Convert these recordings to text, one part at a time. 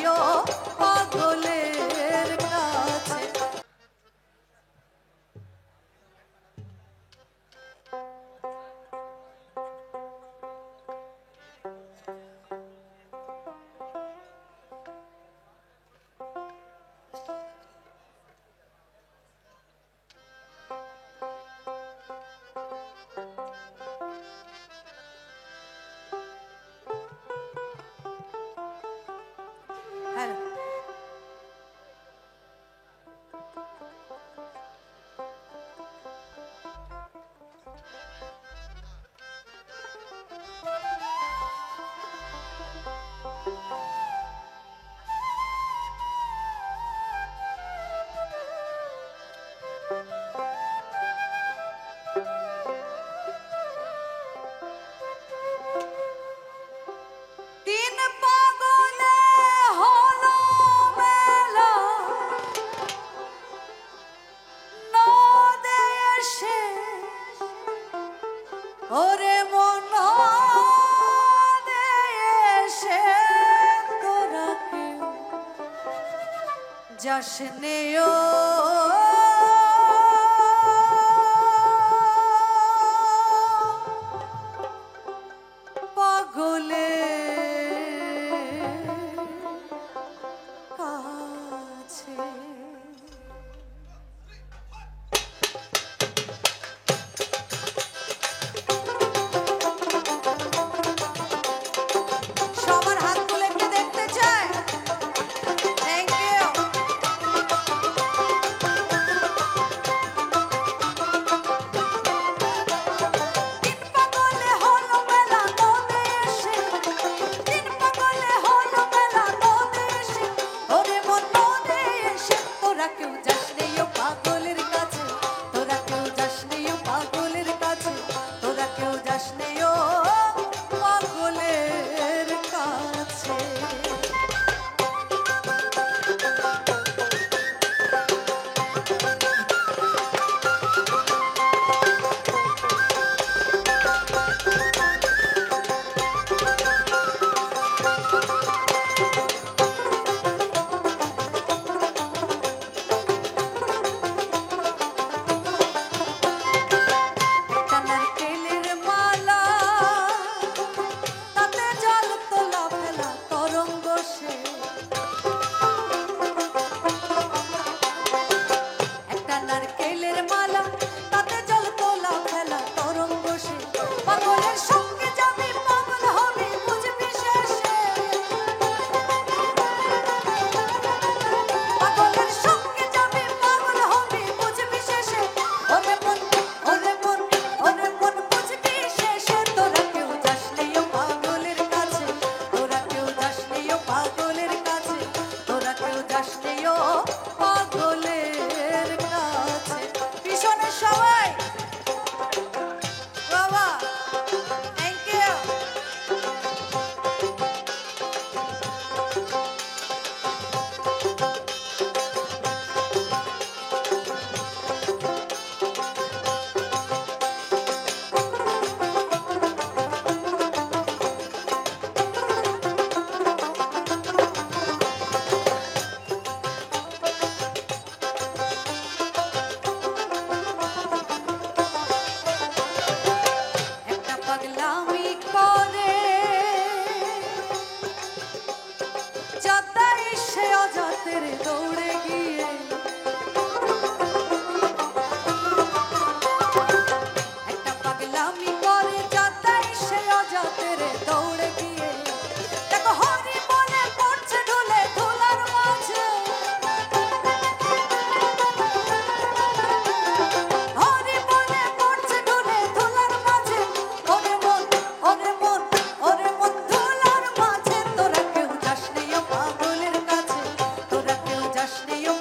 নেও পাগলের কাছে। হ্যালো, তিন পাগলে হলো মেলা নদে এসে, ওরে মন নদে এসে তোরা কেউ যাস নেও পাগলের কাছে। সবার হাত তুলে একটু দেখতে চাই। Thank you. তিন পাগলে হলো মেলা নদে এসে, তিন পাগলে হলো মেলা নদে এসে, ওরে মন নদে এসে তোরা কেউ যাস নেও পাগলের কাছে, তোরা কেউ যাস নেও পাগলের কাছে, তোরা কেউ যাস নেও পাগলের কাছে। একটা নারকেলের মালা, তাতে জল তোলা ফেলা তরঙ্গ সে। একটা নারকেলের মালা, তাতে জল তোলা ফেলা তরঙ্গ সে। পাগলের সঙ্গে যাবি পাগল হবি বুঝবি শেষে, পাগলের সঙ্গে যাবি পাগল হবি বুঝবি শেষে। ওরে মন ওরে মন ওরে মন বুঝবি শেষে, তোরা কেউ যাস নেও পাগলের কাছে, তোরা কেউ যাস নেও পাগলের কাছে, তোরা কেউ যাস নেও পাগলের কাছে। পিছনে সবাই বাবা, থ্যাংক ইউ। একটা পাগলামি করে যাত্রায় সে অজাতের দৌড়ে গিয়ে, একটা পাগলামি করে যাত্রায় সে অজাতের দৌড়ে গিয়ে। দেখো হরি বলে পড়ছে ঢুলে ধুলার মাঝে, হরি বলে পড়ছে ঢুলে ধুলার মাঝে। ওরে মন ওরে মন ওরে মন ধুলার মাঝে, তোরা কেউ যাস নেও পাগলের কাছে, তোরা কেউ যাস নেও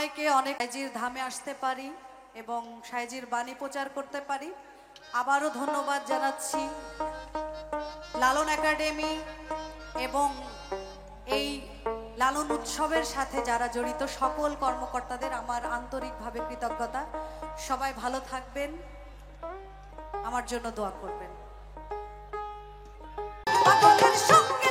সবাইকে অনেক সাইজির ধামে আসতে পারি এবং সাইজির বাণী প্রচার করতে পারি। আবারও ধন্যবাদ জানাচ্ছি লালন একাডেমি এবং এই লালন উৎসবের সাথে যারা জড়িত সকল কর্মকর্তাদের আমার আন্তরিকভাবে কৃতজ্ঞতা। সবাই ভালো থাকবেন, আমার জন্য দোয়া করবেন। পাগলের সঙ্গে